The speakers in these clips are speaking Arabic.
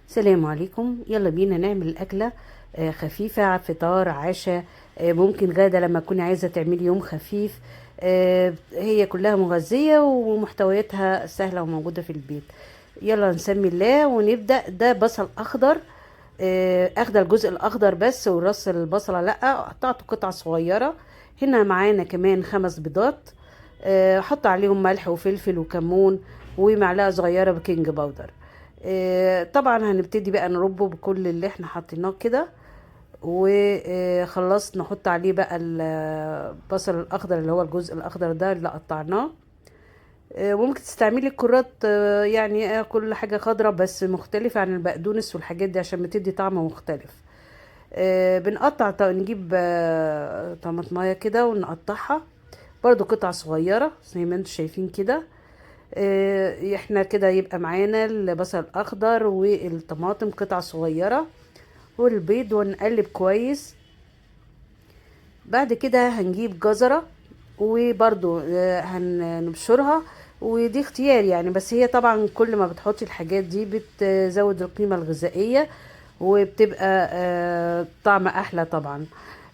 السلام عليكم. يلا بينا نعمل أكلة خفيفة، فطار عشاء، ممكن غدا لما تكوني عايزة تعملي يوم خفيف. هي كلها مغذية ومحتوياتها سهلة وموجودة في البيت. يلا نسمي الله ونبدأ. ده بصل أخضر، أخدة الجزء الأخضر بس، والراس البصلة لأ، قطعته قطع صغيرة. هنا معانا كمان 5 بيضات، حط عليهم ملح وفلفل وكمون ومعلقة صغيرة بيكنج باودر. طبعا هنبتدي بقى نربه بكل اللي احنا حطيناه كده، وخلاص نحط عليه بقى البصل الاخضر اللي هو الجزء الاخضر ده اللي قطعناه. وممكن تستعملي الكرات، يعني كل حاجة خضرة بس مختلفة عن البقدونس والحاجات دي عشان بتدي طعم مختلف. بنقطع، نجيب طماطمايه كده ونقطعها برضو قطع صغيرة زي ما انتم شايفين كده. احنا كده يبقى معانا البصل الاخضر والطماطم قطع صغيرة والبيض، ونقلب كويس. بعد كده هنجيب جزرة وبرضو هنبشرها، ودي اختيار يعني، بس هي طبعا كل ما بتحطي الحاجات دي بتزود القيمة الغذائية وبتبقى طعم احلى طبعا.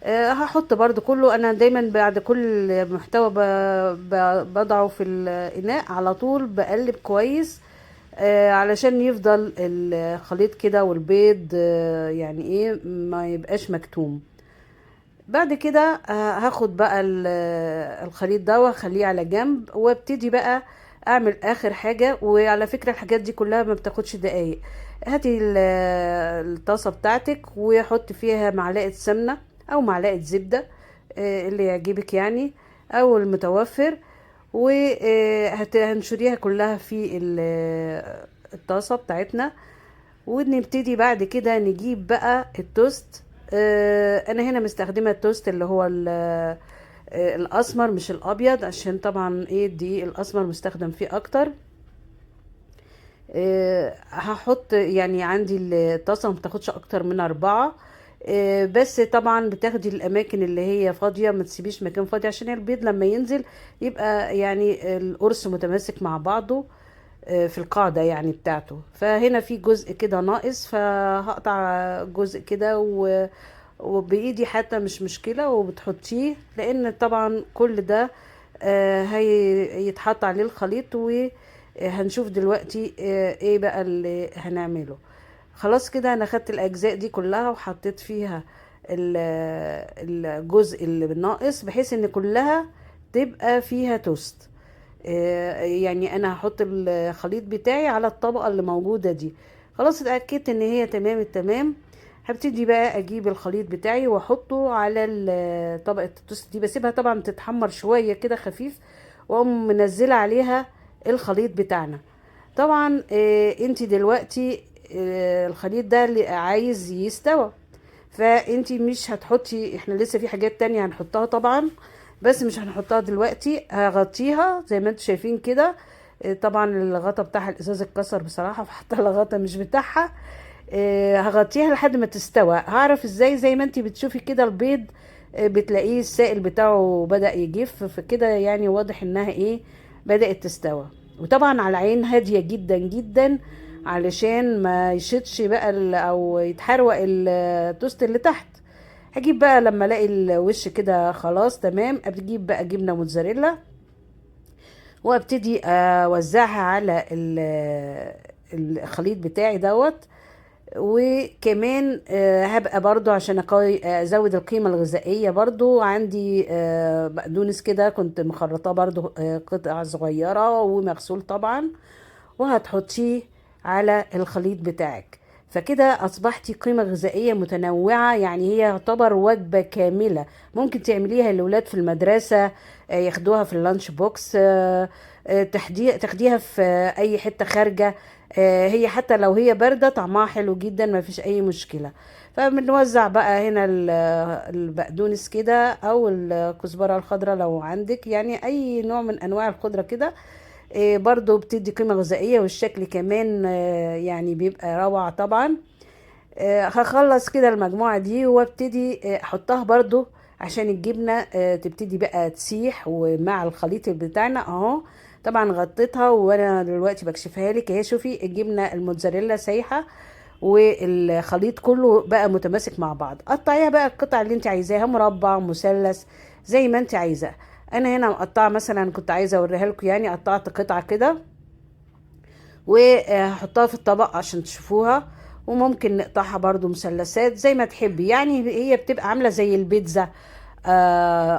هحط برضو كله. انا دايما بعد كل محتوى بضعه في الاناء على طول بقلب كويس، علشان يفضل الخليط كده والبيض يعني ايه ما يبقاش مكتوم. بعد كده هاخد بقى الخليط ده واخليه على جنب، وابتدي بقى اعمل اخر حاجة. وعلى فكرة الحاجات دي كلها ما بتاخدش دقايق. هاتي الطاسة بتاعتك وحط فيها معلقة سمنة او معلقة زبدة، اللي يعجبك يعني، او المتوفر. وهنشريها كلها في الطاسة بتاعتنا. ونبتدي بعد كده نجيب بقى التوست. انا هنا مستخدمة التوست اللي هو الاسمر مش الابيض، عشان طبعا ايه الدقيق الاسمر مستخدم فيه اكتر. هحط يعني عندي الطاسة ما بتاخدش اكتر من 4. بس طبعا بتاخدي الاماكن اللي هي فاضية، ما تسيبيش مكان فاضي عشان البيض لما ينزل يبقى يعني القرص متماسك مع بعضه في القاعدة يعني بتاعته. فهنا في جزء كده ناقص، فهقطع جزء كده وبايدي حتى مش مشكلة، وبتحطيه لان طبعا كل ده هيتحط عليه الخليط. وهنشوف دلوقتي ايه بقى اللي هنعمله. خلاص كده انا خدت الاجزاء دي كلها وحطيت فيها الجزء اللي ناقص بحيث ان كلها تبقى فيها توست. يعني انا هحط الخليط بتاعي على الطبقة اللي موجودة دي. خلاص اتأكدت ان هي تمام التمام. هبتدي بقى اجيب الخليط بتاعي واحطه على طبقة التوست دي، بسيبها طبعا تتحمر شوية كده خفيف، واقوم منزلة عليها الخليط بتاعنا. طبعا انت دلوقتي الخليط ده اللي عايز يستوى، فانتي مش هتحطي، احنا لسه في حاجات تانية هنحطها طبعا بس مش هنحطها دلوقتي. هغطيها زي ما انتوا شايفين كده. طبعا الغطا بتاعها الازاز اتكسر بصراحة فحتى الغطا مش بتاعها. هغطيها لحد ما تستوى. هعرف ازاي؟ زي ما انتي بتشوفي كده البيض بتلاقيه السائل بتاعه بدأ يجف، فكده يعني واضح انها ايه بدأت تستوى. وطبعا على عين هادية جدا جدا علشان ما يشطش بقى او يتحرق التوست اللي تحت. هجيب بقى لما الاقي الوش كده خلاص تمام، بجيب بقى جبنة موتزاريلا وابتدي اوزعها على الخليط بتاعي دوت. وكمان هبقى برضو عشان ازود القيمة الغذائية، برضو عندي بقدونس كده كنت مخرطاه برضو قطع صغيرة ومغسول طبعا، وهتحطيه على الخليط بتاعك. فكده اصبحتي قيمة غذائية متنوعة، يعني هي يعتبر وجبة كاملة. ممكن تعمليها للولاد في المدرسة، ياخدوها في اللانش بوكس، تاخديها في اي حتة خارجة. هي حتى لو هي باردة طعمها حلو جدا ما فيش اي مشكلة. فبنوزع بقى هنا البقدونس كده او الكزبرة الخضراء لو عندك، يعني اي نوع من انواع الخضرة كده. برضو بتدي قيمة غذائية، والشكل كمان يعني بيبقى روعة طبعا. هخلص كده المجموعة دي وابتدي احطها برضو عشان الجبنة تبتدي بقى تسيح ومع الخليط بتاعنا اهو. طبعا غطيتها وانا دلوقتي بكشفها لك اهي، شوفي الجبنة الموتزاريلا سايحة والخليط كله بقى متماسك مع بعض. قطعيها بقى القطع اللي انت عايزاها، مربع، مثلث، زي ما انت عايزاه. انا هنا مقطعه مثلا، كنت عايزه اوريها لكم يعني، قطعت قطعه كده وهحطها في الطبق عشان تشوفوها. وممكن نقطعها برضو مثلثات زي ما تحبي، يعني هي بتبقى عاملة زي البيتزا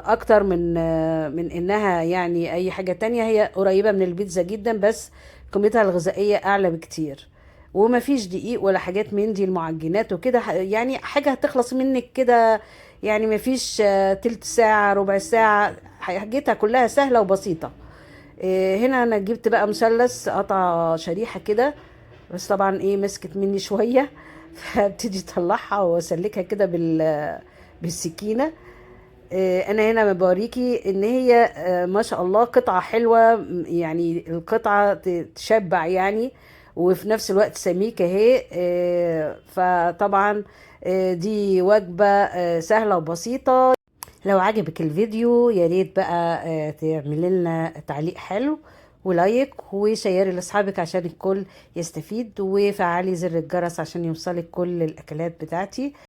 اكتر من انها يعني اي حاجة تانية. هي قريبة من البيتزا جدا، بس قيمتها الغذائية اعلى بكتير. ومفيش دقيق ولا حاجات من دي المعجنات وكده، يعني حاجة هتخلص منك كده. يعني مفيش تلت ساعة ربع ساعة، حاجتها كلها سهلة وبسيطة. هنا انا جبت بقى مثلث، قطع شريحة كده، بس طبعا ايه مسكت مني شوية فابتدي اطلعها واسلكها كده بالسكينة. انا هنا بوريكي ان هي ما شاء الله قطعة حلوة، يعني القطعة تشبع يعني، وفي نفس الوقت سميكة اهي. فطبعا دي وجبة سهلة وبسيطة. لو عجبك الفيديو يا ريت بقى تعملي لنا تعليق حلو ولايك وشيري لاصحابك عشان الكل يستفيد، وفعلي زر الجرس عشان يوصلك كل الاكلات بتاعتي.